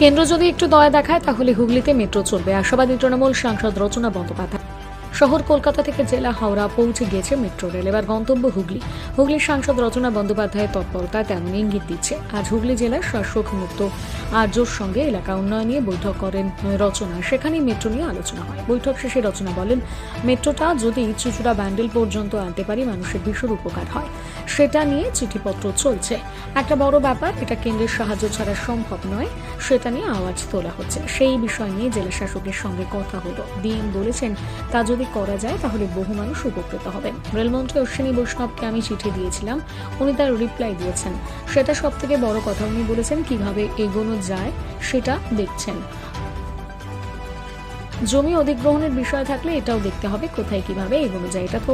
কেন্দ্র যদি একটু দয়া দেখায় তাহলে হুগলিতে মেট্রো চলবে, আশাবাদী তৃণমূল সাংসদ রচনা বন্দ্যোপাধ্যায়। শহর কলকাতা থেকে জেলা হাওড়া পৌঁছে গিয়েছে মেট্রো রেল, এবার গন্তব্য হুগলি। হুগলির সাংসদ রচনা বন্দ্যোপাধ্যায়ের তৎপরতা তেমন ইঙ্গিত দিচ্ছে। আজ হুগলি জেলার শাসক মুক্ত আর্যর সঙ্গে এলাকা উন্নয়ন নিয়ে বৈঠক করেন রচনা, সেখানেই মেট্রো নিয়ে আলোচনা হয়। বৈঠক শেষে রচনা বলেন, মেট্রোটা যদি চুচুড়া ব্যান্ডেল পর্যন্ত আনতে পারি মানুষের ভীষণ উপকার হয়, সেটা নিয়ে চিঠিপত্র চলছে। একটা বড় ব্যাপার, এটা কেন্দ্রের সাহায্য ছাড়া সম্ভব নয়, সেটা নিয়ে আওয়াজ তোলা হচ্ছে। সেই বিষয় নিয়ে জেলা শাসকের সঙ্গে কথা হলো। ডিএম বলেছেন তা যদি করা যায় তাহলে বহু মানুষ উপকৃত হবেন। রেলমন্ত্রী অশ্বিনী বৈষ্ণবকে আমি চিঠি দিয়েছিলাম, উনি তার রিপ্লাই দিয়েছেন। সেটা সব থেকে বড় কথা। উনি বলেছেন কিভাবে এগোনো যায় সেটা দেখছেন। জমি অধিগ্রহণের বিষয় থাকলে এটাও দেখতে হবে কোথায় কিভাবে এগোনো যায়। এটা তো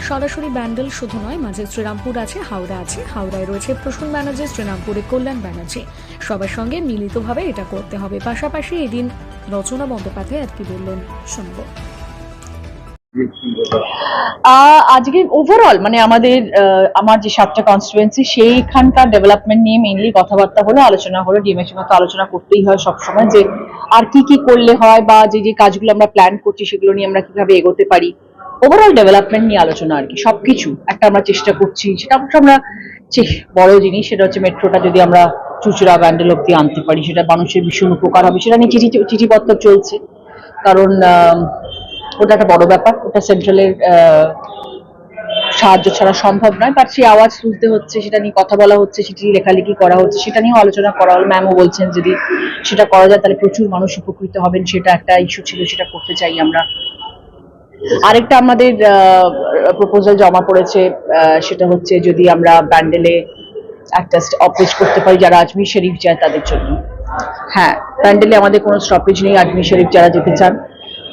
সরাসরি ব্যান্ডেল শুধু নয়, মাঝে শ্রীরামপুর আছে, হাওড়া আছে, হাওড়ায় রয়েছে প্রসূন ব্যানার্জি, শ্রীরামপুরে কল্যাণ ব্যানার্জি। সবার সঙ্গে মিলিতভাবে এটা করতে হবে। পাশাপাশি এদিন রচনা বন্দ্যোপাধ্যায় আর কি বললেন শুনব। আজকে ওভারঅল মানে আমার যে 7টা কনস্টিটুয়েন্সি সেইখানকার ডেভেলপমেন্ট নিয়ে মেইনলি কথাবার্তা হলো, আলোচনা হলো। ডিএমএর সঙ্গে তো আলোচনা করতেই হয় সবসময়, যে আর কি কি করলে হয় বা যে যে কাজগুলো আমরা প্ল্যান করছি সেগুলো নিয়ে আমরা কিভাবে এগোতে পারি। ওভারঅল ডেভেলপমেন্ট নিয়ে আলোচনা আর কি। সবকিছু একটা আমরা চেষ্টা করছি, সেটা অবশ্য আমরা বড় জিনিস, সেটা হচ্ছে মেট্রোটা যদি আমরা চুচুড়া ব্যান্ডেল অব্দি আনতে পারি সেটা মানুষের ভীষণ উপকার হবে। সেটা নিয়ে চিঠিপত্র চলছে, কারণ ওটা একটা বড় ব্যাপার। ওটা সেন্ট্রালের সাহায্য ছাড়া সম্ভব নয়, বাট সেই আওয়াজ তুলতে হচ্ছে, সেটা নিয়ে কথা বলা হচ্ছে, চিঠি লেখালেখি করা হচ্ছে, সেটা নিয়েও আলোচনা করা হলো। ম্যামও বলছেন যদি সেটা করা যায় তাহলে প্রচুর মানুষ উপকৃত হবেন, সেটা একটা ইস্যু ছিল, সেটা করতে চাই আমরা। আরেকটা আমাদের প্রপোজাল জমা পড়েছে, সেটা হচ্ছে যদি আমরা ব্যান্ডেলে একটা অফিস করতে পারি যারা আজমির শরীফ যায় তাদের জন্য। হ্যাঁ, ব্যান্ডেলে আমাদের কোনো স্টপেজ নেই, আজমির শরীফ যারা যেতে চান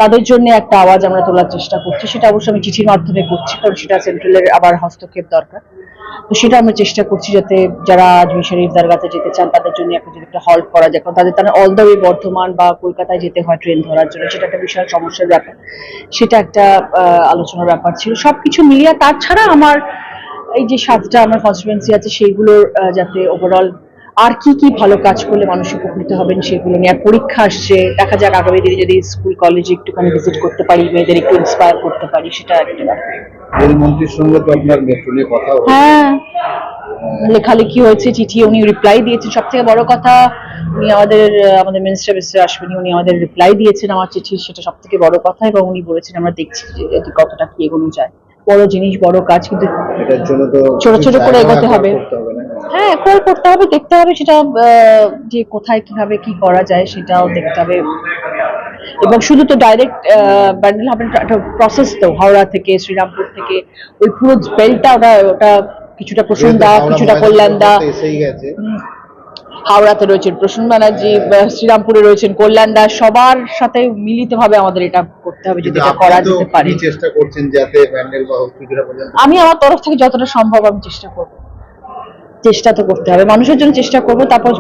তাদের জন্য একটা আওয়াজ আমরা তোলার চেষ্টা করছি। সেটা অবশ্যই আমি চিঠির মাধ্যমে করছি, কারণ সেটা সেন্ট্রালের আবার হস্তক্ষেপ দরকার। তো সেটা আমরা চেষ্টা করছি যাতে যারা আজমির শরীফ দরগাতে যেতে চান তাদের জন্য একটা হল্ট করা যায়, কারণ তারা অল দ্য ওয়ে বর্ধমান বা কলকাতায় যেতে হয় ট্রেন ধরার জন্য, সেটা একটা বিশাল সমস্যার ব্যাপার। সেটা একটা আলোচনার ব্যাপার ছিল। সবকিছু মিলিয়ে তাছাড়া আমার এই যে 7টা আমার কনস্টিটুয়েন্সি আছে সেইগুলোর যাতে ওভারঅল আর কি কি ভালো কাজ করলে মানুষ উপকৃত হবেন সেগুলো নিয়ে। আর পরীক্ষা আসছে, দেখা যাক আগামী দিনে যদি স্কুল কলেজে একটুখানি ভিজিট করতে পারি, মেয়েদের একটু ইন্সপায়ার করতে পারি, সেটা একটা ব্যাপার। রেলমন্ত্রীর সঙ্গে তো আপনার মেট্রো নিয়ে কথা হয়েছে। হ্যাঁ, লেখালেখি হয়েছে, চিঠি উনি রিপ্লাই দিয়েছেন। সব থেকে বড় কথা, উনি আমাদের মিনিস্টার আসবেন, উনি আমাদের রিপ্লাই দিয়েছেন আমার চিঠি, সেটা সব থেকে বড় কথা। এবং উনি বলেছেন আমরা দেখছি যে কতটা কি এগোনো যায়। বড় জিনিস, বড় কাজ, কিন্তু এটার জন্য তো ছোট ছোট করে এগোতে হবে। হ্যাঁ, করতে হবে, দেখতে হবে সেটা যে কোথায় কিভাবে কি করা যায় সেটাও দেখতে হবে। এবং শুধু তো ডাইরেক্ট ব্যান্ডেল হবে, একটা প্রসেস তো হাওড়া থেকে, শ্রীরামপুর থেকে ওই পুরো বেলটা, ওটা কিছুটা প্রসূনদা, কিছুটা কল্যাণদা। হাওড়াতে রয়েছেন প্রসূন ব্যানার্জি, শ্রীরামপুরে রয়েছেন কল্যাণদা, সবার সাথে মিলিতভাবে আমাদের এটা করতে হবে যদি এটা করা যেতে পারে। চেষ্টা করছেন যাতে ব্যান্ডেল বা হসপিটাল পর্যন্ত। আমি আমার তরফ থেকে যতটা সম্ভব আমি চেষ্টা করব, চেষ্টা তো করতে হবে, মানুষের জন্য চেষ্টা করব। তারপর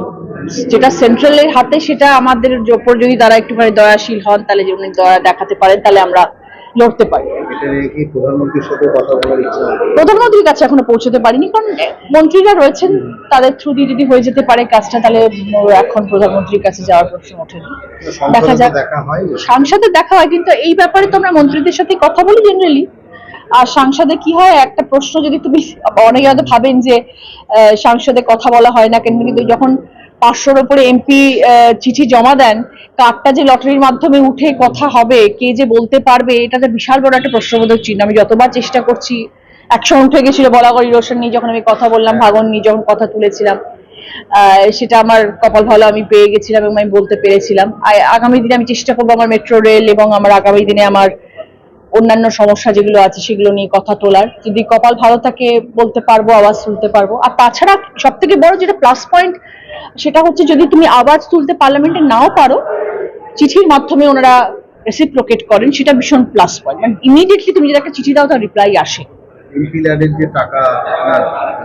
যেটা সেন্ট্রালের হাতে সেটা আমাদের উপর যদি তারা একটুখানি দয়াশীল হন, তাহলে যে উনি দয়া দেখাতে পারেন, তাহলে আমরা লড়তে পারি। এটা নিয়ে কি প্রধানমন্ত্রীর সাথে কথা বলার ইচ্ছা? প্রধানমন্ত্রীর কাছে এখনো পৌঁছতে পারিনি, কারণ মন্ত্রীরা রয়েছেন, তাদের থ্রু দিয়ে যদি হয়ে যেতে পারে কাজটা, তাহলে এখন প্রধানমন্ত্রীর কাছে যাওয়ার প্রশ্ন ওঠেনি। দেখা যাক, সাংসদে দেখা হয়, কিন্তু এই ব্যাপারে তো আমরা মন্ত্রীদের সাথে কথা বলি জেনারেলি। আর সাংসদে কি হয়, একটা প্রশ্ন যদি তুমি, অনেকে হয়তো ভাবেন যে সাংসদে কথা বলা হয় না কেন, কিন্তু যখন 500-র উপরে এমপি চিঠি জমা দেন, কার্ডটা যে লটারির মাধ্যমে উঠে কথা হবে, কে যে বলতে পারবে, এটাতে বিশাল বড় একটা প্রশ্নবোধক চিহ্ন। আমি যতবার চেষ্টা করছি, একসময় উঠে গেছিল বলাগড়ি রোশন নিয়ে, যখন আমি কথা বললাম, ভাগন নিয়ে যখন কথা তুলেছিলাম, সেটা আমার কপাল ভালো, আমি পেয়ে গেছিলাম এবং আমি বলতে পেরেছিলাম। আগামী দিনে আমি চেষ্টা করবো আমার মেট্রো রেল এবং আমার আগামী দিনে আমার অন্যান্য সমস্যা যেগুলো আছে সেগুলো নিয়ে কথা তোলার, যদি কপাল ভালো থাকে বলতে পারবো, আওয়াজ তুলতে পারবো। আর তাছাড়া সব থেকে বড় যেটা প্লাস পয়েন্ট, সেটা হচ্ছে যদি তুমি আওয়াজ তুলতে পার্লামেন্টে নাও পারো, চিঠির মাধ্যমে ওনারা রেসিপ্রোকেট করেন, সেটা ভীষণ প্লাস পয়েন্ট। মানে ইমিডিয়েটলি তুমি যদি একটা চিঠি দাও তার রিপ্লাই আসে, এমপিল্যাডের যে টাকা আপনার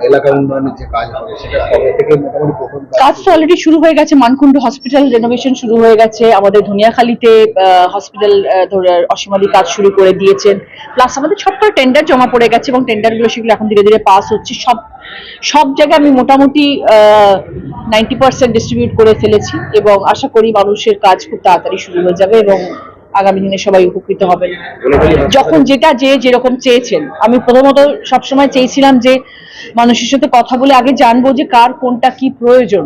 এলাকা উন্নয়নের যে কাজ হবে সেটা কবে থেকে মোটামুটি প্রথম কাজ তো অলরেডি শুরু হয়ে গেছে। মানকুণ্ড হসপিটাল রেনোভেশন শুরু হয়ে গেছে, আমাদের ধনিয়াখালীতে হসপিটাল অসীমাদি কাজ শুরু করে দিয়েছেন, প্লাস আমাদের সবটা টেন্ডার জমা পড়ে গেছে এবং টেন্ডারগুলো সেগুলো এখন ধীরে ধীরে পাস হচ্ছে। সব জায়গায় আমি মোটামুটি 90% ডিস্ট্রিবিউট করে ফেলেছি এবং আশা করি মানুষের কাজ খুব তাড়াতাড়ি শুরু হয়ে যাবে এবং আগামী দিনে সবাই উপকৃত হবেন। যখন যেটা যেরকম চেয়েছেন, আমি প্রথমত সবসময় চেয়েছিলাম যে মানুষের সাথে কথা বলে আগে জানবো যে কার কোনটা কি প্রয়োজন।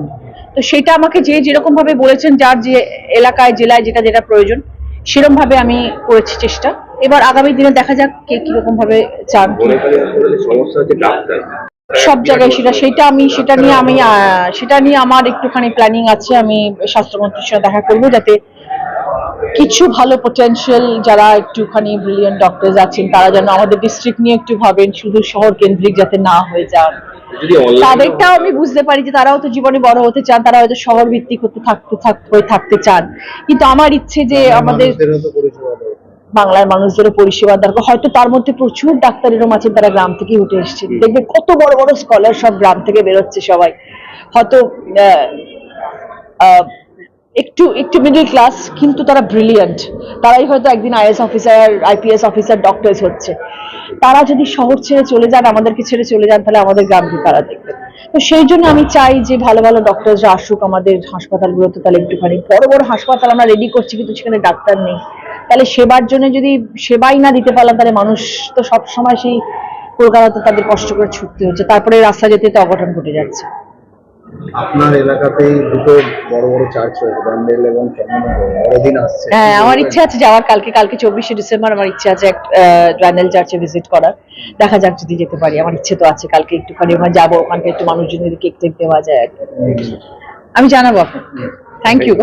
তো সেটা আমাকে যেরকম ভাবে বলেছেন, যার যে এলাকায় জেলায় যেটা যেটা প্রয়োজন সেরকম ভাবে আমি করেছি চেষ্টা। এবার আগামী দিনে দেখা যাক কে কিরকম ভাবে চান। সব জায়গায় সেটা নিয়ে আমার একটুখানি প্ল্যানিং আছে। আমি স্বাস্থ্যমন্ত্রীর সাথে দেখা করবো যাতে কিছু ভালো পটেনশিয়াল যারা একটুখানি ব্রিলিয়ান্ট ডক্টরস আছেন তারা যেন আমাদের ডিস্ট্রিক্ট নিয়ে একটু ভাবেন, শুধু শহর কেন্দ্রিক যাতে না হয়ে যান। তাদেরটাও আমি বুঝতে পারি যে তারাও তো জীবনে বড় হতে চান, তারা হয়তো শহর ভিত্তিক থাকতে চান, কিন্তু আমার ইচ্ছে যে আমাদের বাংলার মানুষদেরও পরিষেবা দরকার। হয়তো তার মধ্যে প্রচুর ডাক্তার এরকম আছেন তারা গ্রাম থেকে উঠে এসেছেন, দেখবে কত বড় বড় স্কলার সব গ্রাম থেকে বেরোচ্ছে সবাই। হয়তো একটু মিডল ক্লাস, কিন্তু তারা ব্রিলিয়ান্ট। তারাই হয়তো একদিন IAS officer, IPS officer, doctors হচ্ছে। তারা যদি শহর ছেড়ে চলে যান, আমাদেরকে ছেড়ে চলে যান, তাহলে আমাদের গ্রামকে তারা দেখবে। তো সেই জন্য আমি চাই যে ভালো ভালো ডক্টরসরা আসুক আমাদের হাসপাতালগুলোতে। তাহলে একটুখানি বড় বড় হাসপাতাল আমরা রেডি করছি কিন্তু সেখানে ডাক্তার নেই, তাহলে সেবার জন্য যদি সেবাই না দিতে পারলাম তাহলে মানুষ তো সবসময় সেই কলকাতাতে তাদের কষ্ট করে ছুটতে হচ্ছে, তারপরে রাস্তা যেতে তো অঘটন ঘটে যাচ্ছে। আপনার এলাকাতেই দুটো বড় বড় চার্চ রয়েছে, ব্যান্ডেল এবং চন্দননগর, বড়দিন আসছে। হ্যাঁ, আমার ইচ্ছা আছে যাওয়ার। কালকে 24শে ডিসেম্বর আমার ইচ্ছা আছে ব্যান্ডেল চার্চে ভিজিট করার। দেখা যাক যদি যেতে পারি, আমার ইচ্ছে তো আছে কালকে একটুখানি ওখানে যাবো, ওখানকে একটু মানুষজনের কেক টেক দেওয়া যায় আর কি। আমি জানাবো আপনাকে। Thank you.